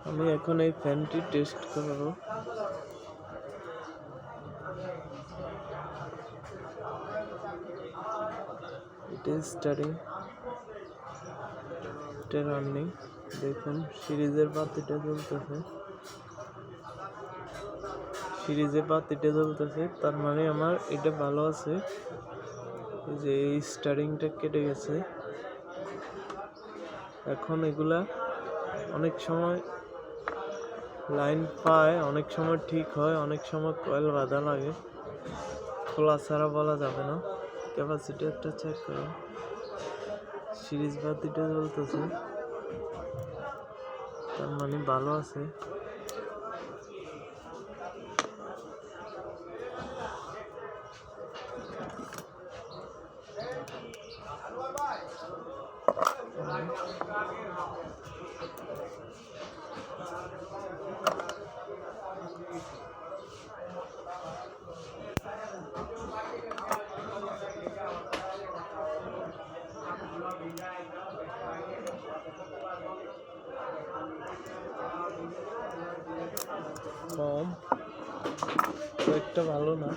আমি এখন এই ফ্যানটি টেস্ট করব। ইট ইজ স্টার্টিং, এটা রানিং। দেখুন সিরিজের বাতিটা জ্বলতেছে, তার মানে আমার এটা ভালো আছে। এই যে এই স্টারিংটা কেটে গেছে। এখন এগুলা অনেক সময় লাইন পায়, অনেক সময় ঠিক হয়, অনেক সময় কয়েল বাঁধা লাগে, খোলা ছাড়া বলা যাবে না। ক্যাপাসিটারটা চেক করুন, সিরিজ বাতিটা জ্বলতেছে, তার মানে ভালো আছে। কম, একটা ভালো না।